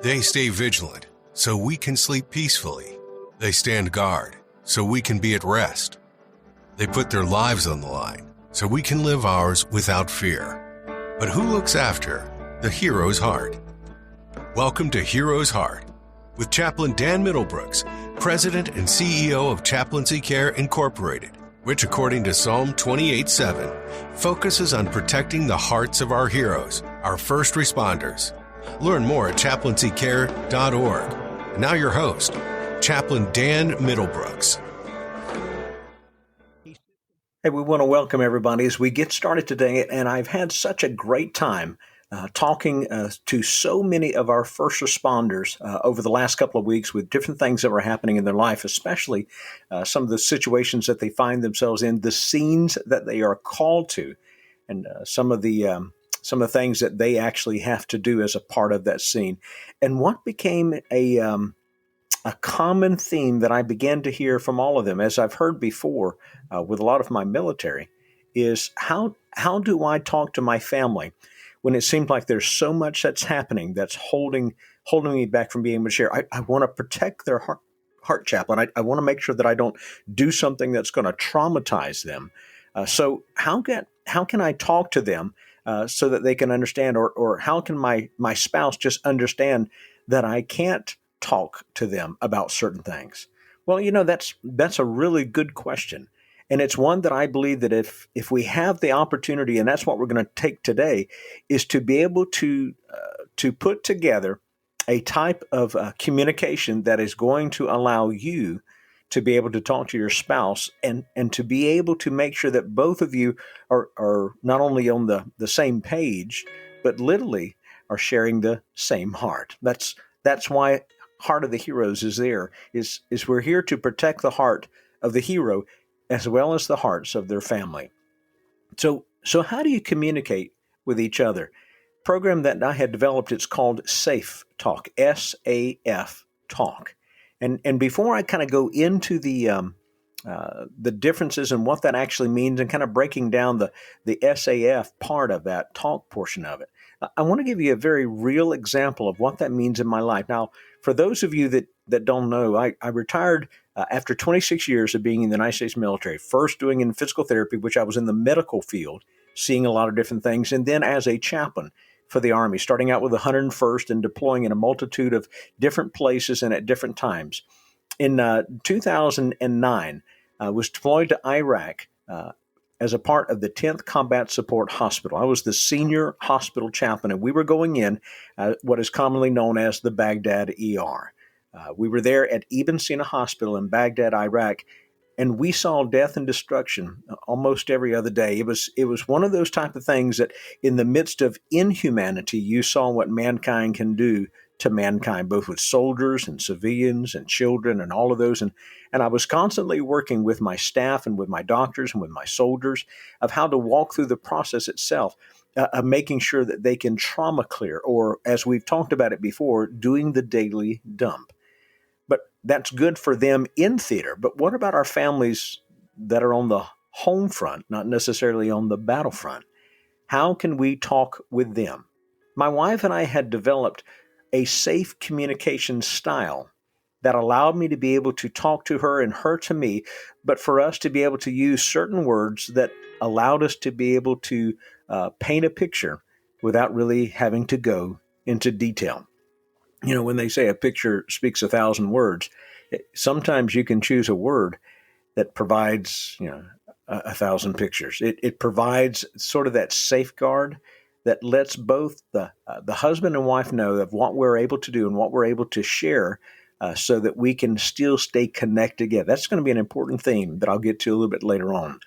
They stay vigilant so we can sleep peacefully. They stand guard so we can be at rest. They put their lives on the line so we can live ours without fear. But who looks after the hero's heart? Welcome to Hero's Heart with Chaplain Dan Middlebrooks, President and CEO of Chaplaincy Care Incorporated, which according to Psalm 28:7, focuses on protecting the hearts of our heroes, our first responders. Learn more at chaplaincycare.org. Now your host, Chaplain Dan Middlebrooks. Hey, we want to welcome everybody as we get started today, and I've had such a great time talking to so many of our first responders over the last couple of weeks with different things that were happening in their life, especially some of the situations that they find themselves in, the scenes that they are called to, and some of the things that they actually have to do as a part of that scene. And what became a common theme that I began to hear from all of them, as I've heard before with a lot of my military, is how do I talk to my family when it seems like there's so much that's happening that's holding me back from being able to share. I want to protect their heart, Chaplain. I want to make sure that I don't do something that's going to traumatize them. So how can I talk to them so that they can understand, or how can my spouse just understand that I can't talk to them about certain things? Well, that's a really good question. And it's one that I believe that if we have the opportunity, and that's what we're going to take today, is to be able to put together a type of communication that is going to allow you to be able to talk to your spouse and to be able to make sure that both of you are not only on the same page, but literally are sharing the same heart. That's why Heart of the Heroes is there, is we're here to protect the heart of the hero as well as the hearts of their family. So how do you communicate with each other? Program that I had developed, it's called SAF Talk, SAF Talk. And before I kind of go into the differences and what that actually means and kind of breaking down the SAF part of that talk portion of it, I want to give you a very real example of what that means in my life. Now, for those of you that don't know, I retired after 26 years of being in the United States military, first doing in physical therapy, which I was in the medical field, seeing a lot of different things, and then as a chaplain for the Army, starting out with the 101st and deploying in a multitude of different places and at different times. In 2009, I was deployed to Iraq as a part of the 10th Combat Support Hospital. I was the senior hospital chaplain, and we were going in what is commonly known as the Baghdad ER. We were there at Ibn Sina Hospital in Baghdad, Iraq, and we saw death and destruction almost every other day. It was one of those type of things that in the midst of inhumanity, you saw what mankind can do to mankind, both with soldiers and civilians and children and all of those. And I was constantly working with my staff and with my doctors and with my soldiers of how to walk through the process itself of making sure that they can trauma clear, or as we've talked about it before, doing the daily dump. But that's good for them in theater. But what about our families that are on the home front, not necessarily on the battlefront? How can we talk with them? My wife and I had developed a safe communication style that allowed me to be able to talk to her and her to me, but for us to be able to use certain words that allowed us to be able to paint a picture without really having to go into detail. When they say a picture speaks 1,000 words, sometimes you can choose a word that provides, 1,000 pictures. It provides sort of that safeguard that lets both the husband and wife know of what we're able to do and what we're able to share so that we can still stay connected together. That's going to be an important theme that I'll get to a little bit later on.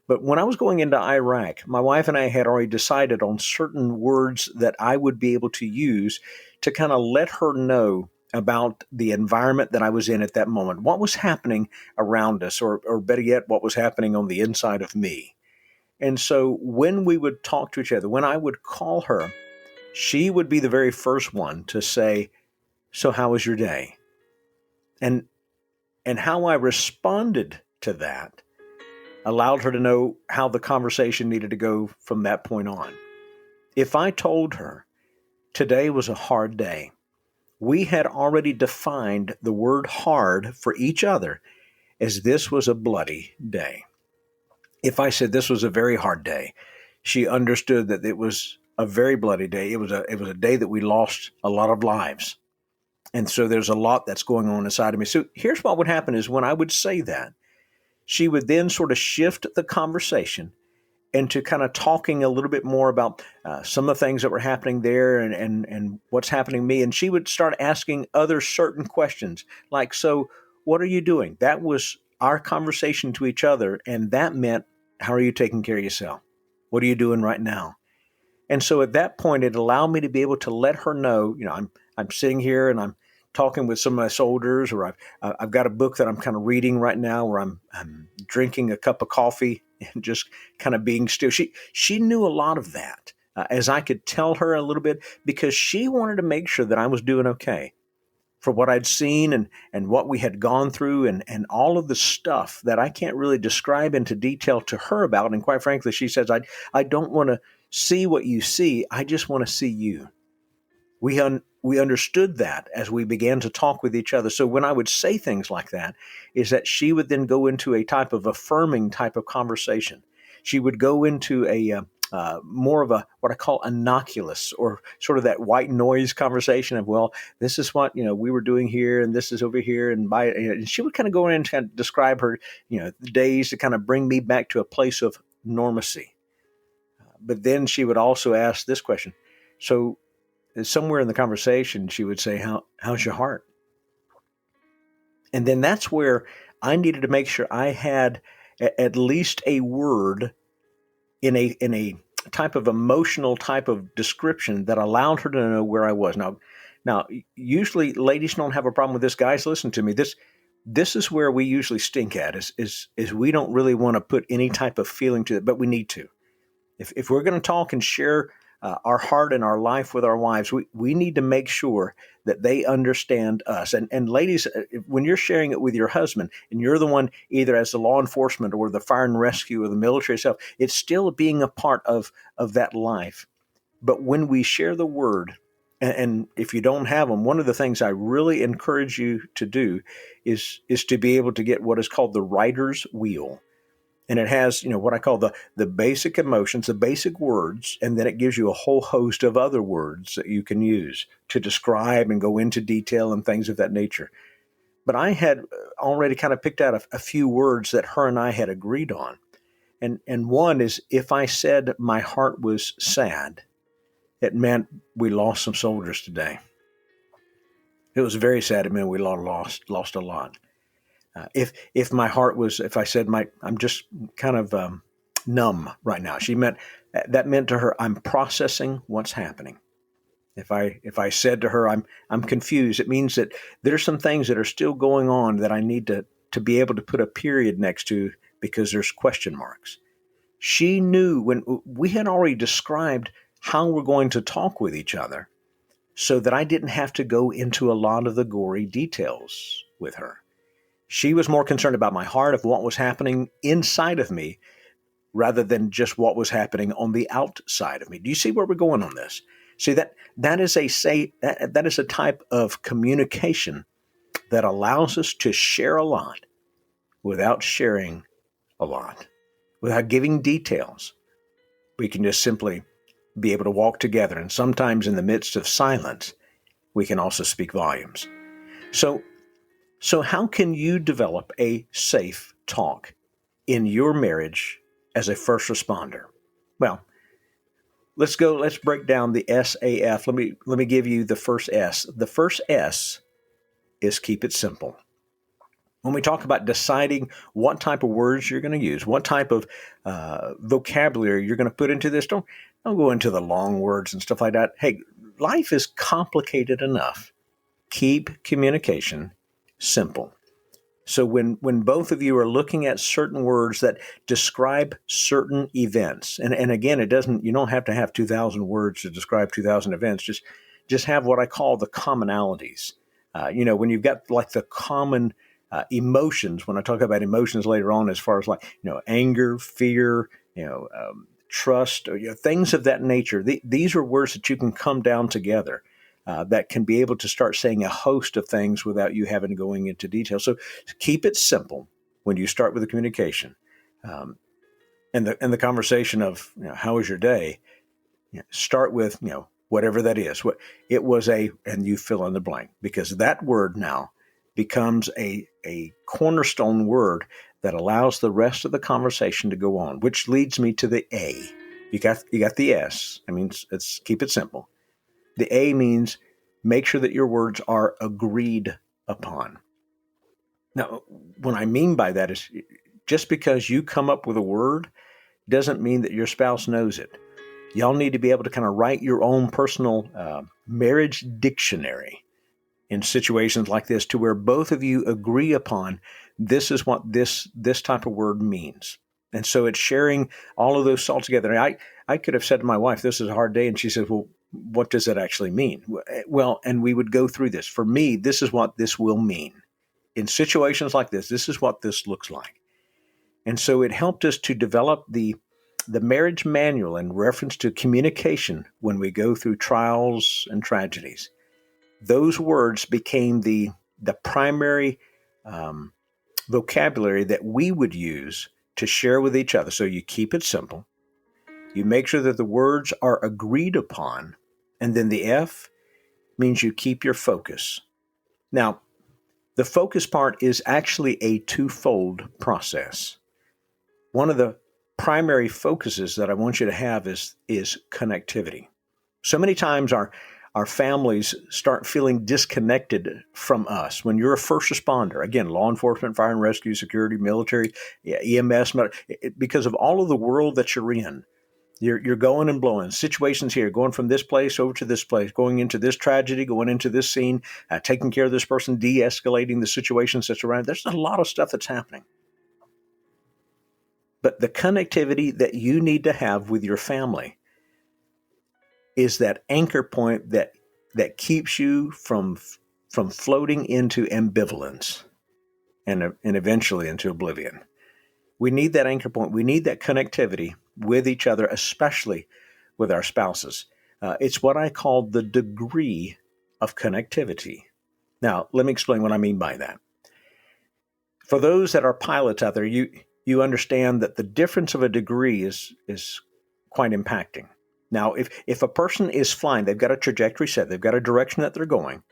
But when I was going into Iraq, my wife and I had already decided on certain words that I would be able to use to kind of let her know about the environment that I was in at that moment, what was happening around us, or better yet, what was happening on the inside of me. And so when we would talk to each other, when I would call her, she would be the very first one to say, "So how was your day?" And how I responded to that allowed her to know how the conversation needed to go from that point on. If I told her, "Today was a hard day. we had already defined the word hard for each other as this was a bloody day. If I said this was a very hard day, she understood that it was a very bloody day. It was a day that we lost a lot of lives. And so there's a lot that's going on inside of me. So here's what would happen is when I would say that, she would then sort of shift the conversation into kind of talking a little bit more about some of the things that were happening there and what's happening to me. And she would start asking other certain questions like, so what are you doing? That was our conversation to each other. And that meant, how are you taking care of yourself? What are you doing right now? And so at that point, it allowed me to be able to let her know, I'm sitting here and I'm talking with some of my soldiers, or I've got a book that I'm kind of reading right now, where I'm drinking a cup of coffee and just kind of being still. She knew a lot of that, as I could tell her a little bit, because she wanted to make sure that I was doing okay for what I'd seen and what we had gone through and all of the stuff that I can't really describe into detail to her about. And quite frankly, she says, I don't want to see what you see. I just want to see you. We understood that as we began to talk with each other. So when I would say things like that, is that she would then go into a type of affirming type of conversation. She would go into a more of a what I call innocuous, or sort of that white noise conversation of, well, this is what we were doing here, and this is over here, and she would kind of go in and kind of describe her the days to kind of bring me back to a place of normacy. But then she would also ask this question. So somewhere in the conversation, she would say, how's your heart? And then that's where I needed to make sure I had at least a word in a type of emotional type of description that allowed her to know where I was. Now, usually ladies don't have a problem with this. Guys, listen to me. This is where we usually stink at, is we don't really want to put any type of feeling to it, but we need to. If we're going to talk and share our heart and our life with our wives, we need to make sure that they understand us. And ladies, when you're sharing it with your husband, and you're the one either as the law enforcement or the fire and rescue or the military itself, it's still being a part of that life. But when we share the word, and if you don't have them, one of the things I really encourage you to do is to be able to get what is called the writer's wheel. And it has, what I call the basic emotions, the basic words, and then it gives you a whole host of other words that you can use to describe and go into detail and things of that nature. But I had already kind of picked out a few words that her and I had agreed on. And one is, if I said my heart was sad, it meant we lost some soldiers today. It was very sad. It meant we lost a lot. If my heart was, if I said I'm just kind of numb right now, that meant to her, I'm processing what's happening. If I said to her, I'm confused, it means that there's some things that are still going on that I need to be able to put a period next to, because there's question marks. She knew when we had already described how we're going to talk with each other, so that I didn't have to go into a lot of the gory details with her. She was more concerned about my heart, of what was happening inside of me, rather than just what was happening on the outside of me. Do you see where we're going on this? See, that is a type of communication that allows us to share a lot without sharing a lot, without giving details. We can just simply be able to walk together, and sometimes in the midst of silence, we can also speak volumes. So how can you develop a safe talk in your marriage as a first responder? Well, let's break down the SAF. Let me give you the first S. The first S is keep it simple. When we talk about deciding what type of words you're going to use, what type of vocabulary you're going to put into this, don't go into the long words and stuff like that. Hey, life is complicated enough. Keep communication simple. So when both of you are looking at certain words that describe certain events, and again, you don't have to have 2,000 words to describe 2,000 events. Just have what I call the commonalities. When you've got like the common emotions, when I talk about emotions later on, as far as anger, fear, trust, or things of that nature. These are words that you can come down together. that can be able to start saying a host of things without you having to going into detail. So keep it simple when you start with the communication. And the conversation of, how was your day? Start with, whatever that is. What it was and you fill in the blank, because that word now becomes a cornerstone word that allows the rest of the conversation to go on, which leads me to the A. You got the S. I mean, let's keep it simple. The A means make sure that your words are agreed upon. Now, what I mean by that is just because you come up with a word doesn't mean that your spouse knows it. Y'all need to be able to kind of write your own personal marriage dictionary in situations like this, to where both of you agree upon this is what this type of word means. And so it's sharing all of those all together. I could have said to my wife, this is a hard day. And she says, well, what does it actually mean? Well, and we would go through this. For me, this is what this will mean. In situations like this is what this looks like. And so it helped us to develop the marriage manual in reference to communication when we go through trials and tragedies. Those words became the primary vocabulary that we would use to share with each other. So you keep it simple. You make sure that the words are agreed upon. And then the F means you keep your focus. Now, the focus part is actually a twofold process. One of the primary focuses that I want you to have is connectivity. So many times our families start feeling disconnected from us. When you're a first responder, again, law enforcement, fire and rescue, security, military, EMS, because of all of the world that you're in, you're going and blowing. Situations here, going from this place over to this place, going into this tragedy, going into this scene, taking care of this person, de-escalating the situations that's around. There's a lot of stuff that's happening. But the connectivity that you need to have with your family is that anchor point that keeps you from floating into ambivalence and eventually into oblivion. We need that anchor point. We need that connectivity with each other, especially with our spouses. It's what I call the degree of connectivity. Now, let me explain what I mean by that. For those that are pilots out there, you understand that the difference of a degree is quite impacting. Now, if a person is flying, they've got a trajectory set, they've got a direction that they're going,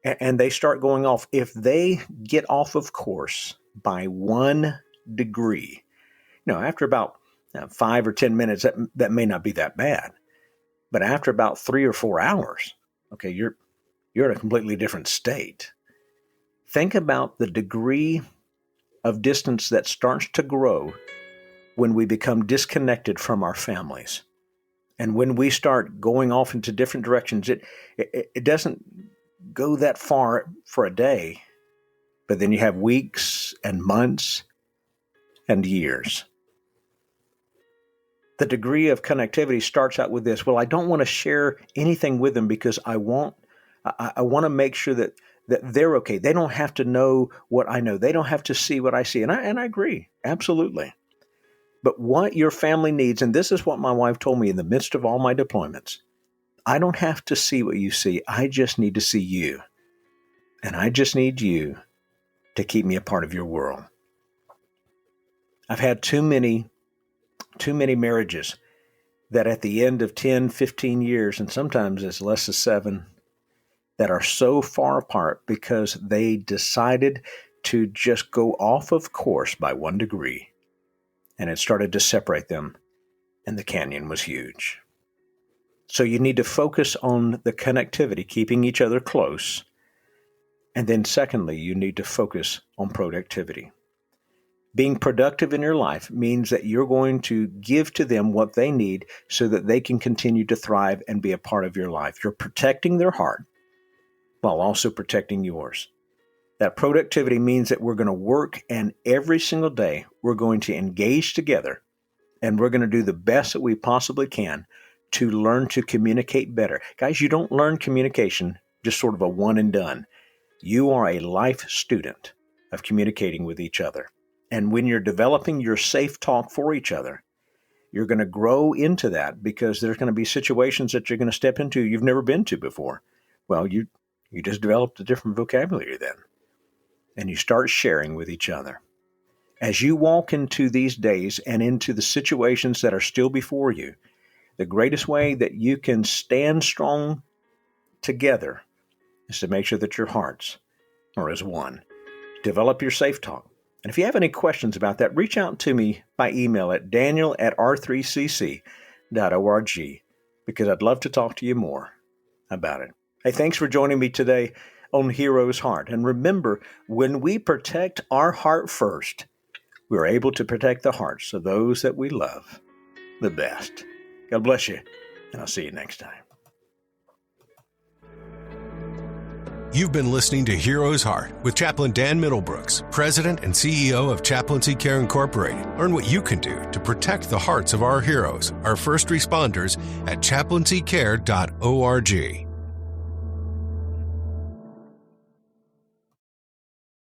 and they start going off. If they get off of course by 1 degree, after about 5 or 10 minutes, that may not be that bad. But after about 3 or 4 hours, okay, you're in a completely different state. Think about the degree of distance that starts to grow when we become disconnected from our families. And when we start going off into different directions, it doesn't go that far for a day, but then you have weeks and months and years. The degree of connectivity starts out with this. Well, I don't want to share anything with them because I want to make sure that they're okay. They don't have to know what I know. They don't have to see what I see. And I agree, absolutely. But what your family needs, and this is what my wife told me in the midst of all my deployments, I don't have to see what you see. I just need to see you. And I just need you to keep me a part of your world. I've had too many marriages that at the end of 10, 15 years, and sometimes as less as 7, that are so far apart because they decided to just go off of course by 1 degree. And it started to separate them, and the canyon was huge. So you need to focus on the connectivity, keeping each other close. And then secondly, you need to focus on productivity. Being productive in your life means that you're going to give to them what they need so that they can continue to thrive and be a part of your life. You're protecting their heart while also protecting yours. That productivity means that we're going to work, and every single day we're going to engage together, and we're going to do the best that we possibly can to learn to communicate better. Guys, you don't learn communication just sort of a one and done. You are a life student of communicating with each other. And when you're developing your safe talk for each other, you're going to grow into that because there's going to be situations that you're going to step into you've never been to before. Well, you just developed a different vocabulary then, and you start sharing with each other. As you walk into these days and into the situations that are still before you, the greatest way that you can stand strong together is to make sure that your hearts are as one. Develop your SAF Talk. And if you have any questions about that, reach out to me by email at daniel@r3cc.org, because I'd love to talk to you more about it. Hey, thanks for joining me today on Hero's Heart. And remember, when we protect our heart first, we're able to protect the hearts of those that we love the best. God bless you, and I'll see you next time. You've been listening to Hero's Heart with Chaplain Dan Middlebrooks, President and CEO of Chaplaincy Care Incorporated. Learn what you can do to protect the hearts of our heroes, our first responders, at chaplaincycare.org.